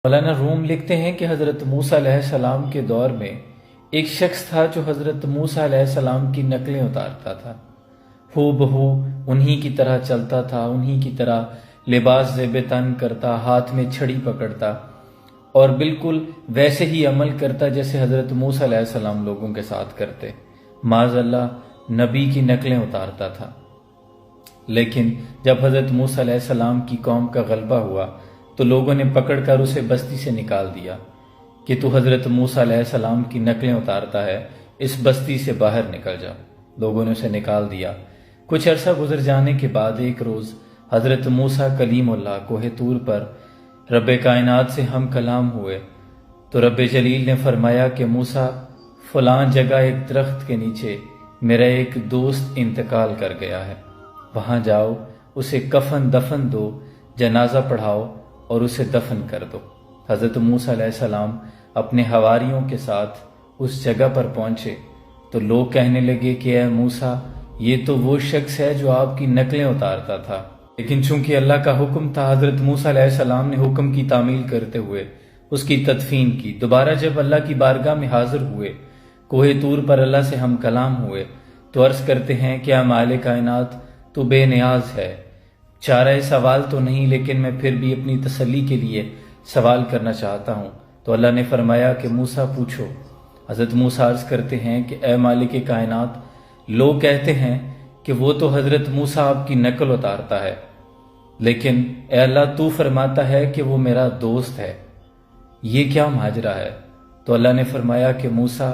مولانا روم لکھتے ہیں کہ حضرت موسیٰ علیہ السلام کے دور میں ایک شخص تھا جو حضرت موسیٰ علیہ السلام کی نقلیں اتارتا تھا، ہو بہو انہی کی طرح چلتا تھا، انہی کی طرح لباس زیب تن کرتا، ہاتھ میں چھڑی پکڑتا اور بالکل ویسے ہی عمل کرتا جیسے حضرت موسیٰ علیہ السلام لوگوں کے ساتھ کرتے، معاذ اللہ نبی کی نقلیں اتارتا تھا۔ لیکن جب حضرت موسیٰ علیہ السلام کی قوم کا غلبہ ہوا تو لوگوں نے پکڑ کر اسے بستی سے نکال دیا کہ تو حضرت موسیٰ علیہ السلام کی نقلیں اتارتا ہے، اس بستی سے باہر نکل جا۔ لوگوں نے اسے نکال دیا۔ کچھ عرصہ گزر جانے کے بعد ایک روز حضرت موسیٰ کلیم اللہ کوہ طور پر رب کائنات سے ہم کلام ہوئے تو رب جلیل نے فرمایا کہ موسیٰ فلاں جگہ ایک درخت کے نیچے میرا ایک دوست انتقال کر گیا ہے، وہاں جاؤ، اسے کفن دفن دو، جنازہ پڑھاؤ اور اسے دفن کر دو۔ حضرت موسیٰ علیہ السلام اپنے حواریوں کے ساتھ اس جگہ پر پہنچے تو لوگ کہنے لگے کہ اے موسیٰ، یہ تو وہ شخص ہے جو آپ کی نقلیں اتارتا تھا۔ لیکن چونکہ اللہ کا حکم تھا، حضرت موسیٰ علیہ السلام نے حکم کی تعمیل کرتے ہوئے اس کی تدفین کی۔ دوبارہ جب اللہ کی بارگاہ میں حاضر ہوئے، کوہ طور پر اللہ سے ہم کلام ہوئے تو عرض کرتے ہیں کہ اے مالک کائنات، تو بے نیاز ہے، چارہ سوال تو نہیں، لیکن میں پھر بھی اپنی تسلی کے لیے سوال کرنا چاہتا ہوں۔ تو اللہ نے فرمایا کہ موسیٰ پوچھو۔ حضرت موسیٰ عرض کرتے ہیں کہ اے مالک کائنات، لوگ کہتے ہیں کہ وہ تو حضرت موسیٰ آپ کی نقل اتارتا ہے، لیکن اے اللہ تو فرماتا ہے کہ وہ میرا دوست ہے، یہ کیا ماجرا ہے؟ تو اللہ نے فرمایا کہ موسیٰ،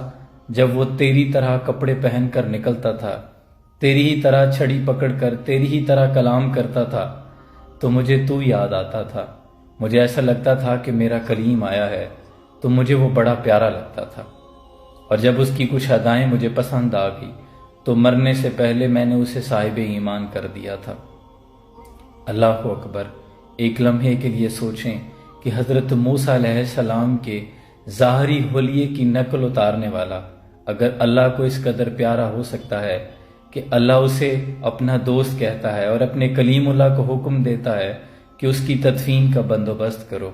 جب وہ تیری طرح کپڑے پہن کر نکلتا تھا، تیری ہی طرح چھڑی پکڑ کر تیری ہی طرح کلام کرتا تھا تو مجھے تو یاد آتا تھا، مجھے ایسا لگتا تھا کہ میرا کلیم آیا ہے، تو مجھے وہ بڑا پیارا لگتا تھا، اور جب اس کی کچھ ادائیں مجھے پسند آ گئی تو مرنے سے پہلے میں نے اسے صاحب ایمان کر دیا تھا۔ اللہ اکبر! ایک لمحے کے لیے سوچیں کہ حضرت موسیٰ علیہ السلام کے ظاہری حلیے کی نقل اتارنے والا اگر اللہ کو اس قدر پیارا ہو سکتا ہے کہ اللہ اسے اپنا دوست کہتا ہے اور اپنے کلیم اللہ کو حکم دیتا ہے کہ اس کی تدفین کا بندوبست کرو،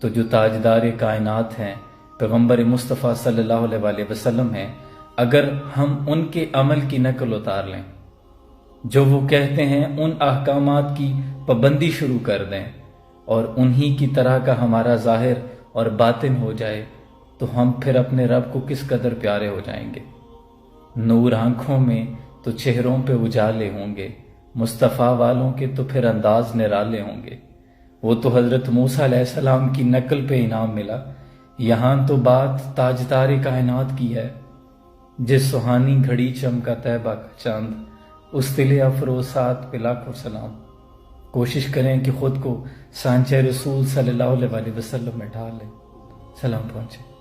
تو جو تاجدار کائنات ہیں، پیغمبر مصطفیٰ صلی اللہ علیہ وآلہ وسلم ہیں، اگر ہم ان کے عمل کی نقل اتار لیں، جو وہ کہتے ہیں ان احکامات کی پابندی شروع کر دیں اور انہی کی طرح کا ہمارا ظاہر اور باطن ہو جائے، تو ہم پھر اپنے رب کو کس قدر پیارے ہو جائیں گے۔ نور آنکھوں میں تو چہروں پہ اجالے ہوں گے، مصطفیٰ والوں کے تو پھر انداز نرالے ہوں گے۔ وہ تو حضرت موسیٰ علیہ السلام کی نقل پہ انعام ملا، یہاں تو بات تاجدار کائنات کی ہے۔ جس سہانی گھڑی چمکا طیبہ کا چاند، اس دل افروزات پہ لاکھوں سلام۔ کوشش کریں کہ خود کو سانچہ رسول صلی اللہ علیہ وسلم میں ڈھال لیں، سلام پہنچے۔